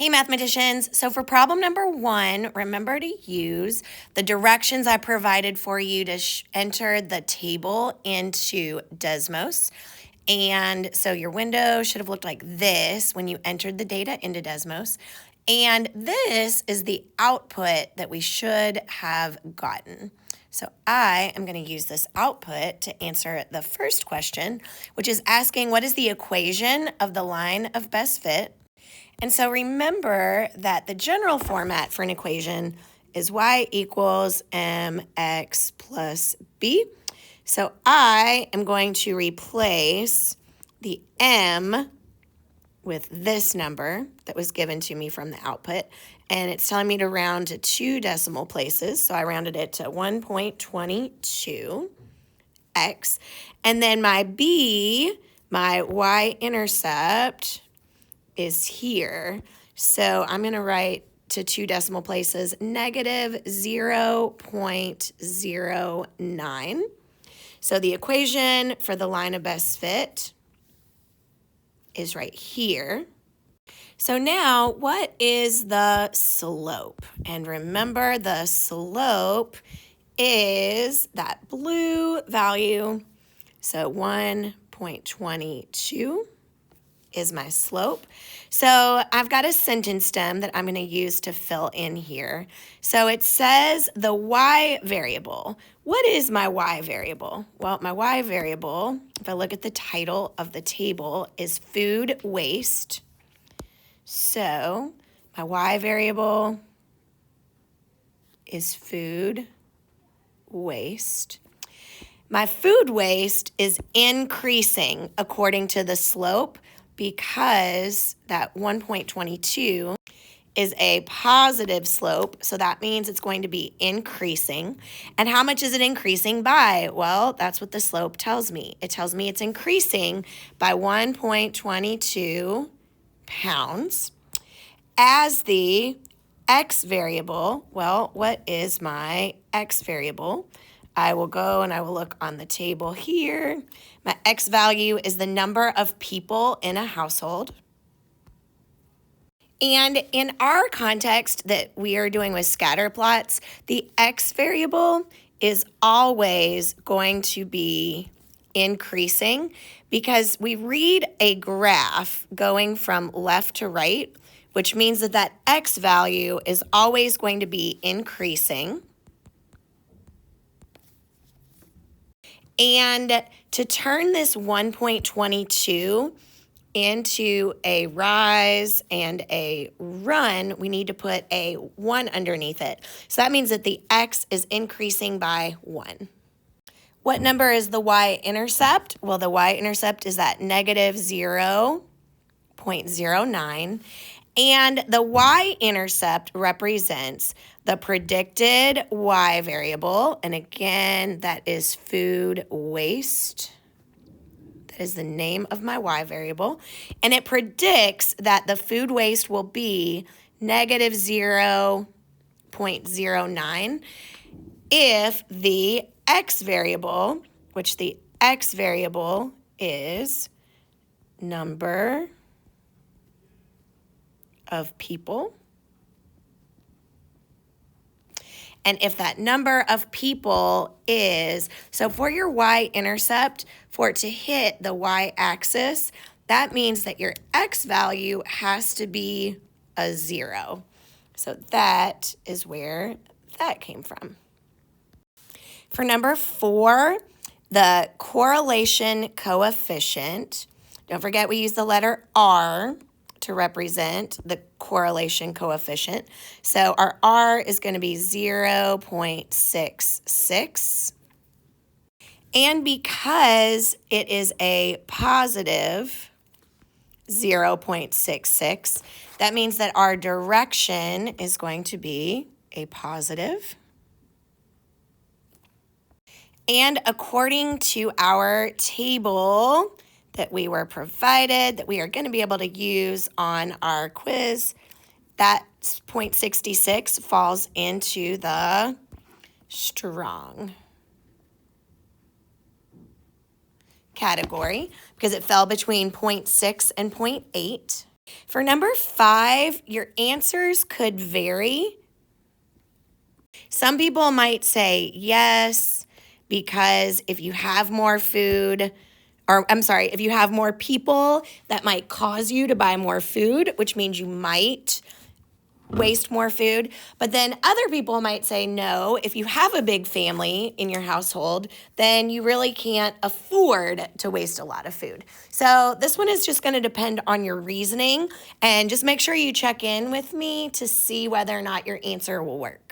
Hey mathematicians, so for problem number 1, remember to use the directions I provided for you to enter the table into Desmos. And so your window should have looked like this when you entered the data into Desmos. And this is the output that we should have gotten. So I am going to use this output to answer the first question, which is asking what is the equation of the line of best fit. And so remember that the general format for an equation is y equals mx plus b. So I am going to replace the m with this number that was given to me from the output. And it's telling me to round to 2 decimal places. So I rounded it to 1.22x. And then my b, my y-intercept, is here. So I'm going to write to 2 decimal places negative 0.09. So the equation for the line of best fit is right here. So now what is the slope? And remember, the slope is that blue value. So 1.22 is my slope. So I've got a sentence stem that I'm going to use to fill in here. So it says the y variable. What is my y variable? Well, my y variable, if I look at the title of the table, is food waste. So my y variable is food waste. My food waste is increasing according to the slope, because that 1.22 is a positive slope, so that means it's going to be increasing. And how much is it increasing by? Well, that's what the slope tells me. It tells me it's increasing by 1.22 pounds. As the x variable, well, what is my x variable? I will go and I will look on the table here. My x value is the number of people in a household. And in our context that we are doing with scatter plots, the x variable is always going to be increasing because we read a graph going from left to right, which means that that x value is always going to be increasing. And to turn this 1.22 into a rise and a run, we need to put a 1 underneath it. So that means that the x is increasing by 1. What number is the y-intercept? Well, the y-intercept is at negative 0.09. And the y-intercept represents the predicted y variable. And again, that is food waste. That is the name of my y variable. And it predicts that the food waste will be negative 0.09 if the x variable, which the x variable is number of people. And if that number of people is, so for your y-intercept, for it to hit the y-axis, that means that your x value has to be a 0. So that is where that came from. For number 4, the correlation coefficient, don't forget we use the letter R to represent the correlation coefficient. So our R is going to be 0.66. And because it is a positive 0.66, that means that our direction is going to be a positive. And according to our table that we were provided, that we are going to be able to use on our quiz, that 0.66 falls into the strong category because it fell between 0.6 and 0.8. For number 5, your answers could vary. Some people might say yes, because if you have more food, or I'm sorry, if you have more people, that might cause you to buy more food, which means you might waste more food. But then other people might say no. If you have a big family in your household, then you really can't afford to waste a lot of food. So this one is just going to depend on your reasoning, and just make sure you check in with me to see whether or not your answer will work.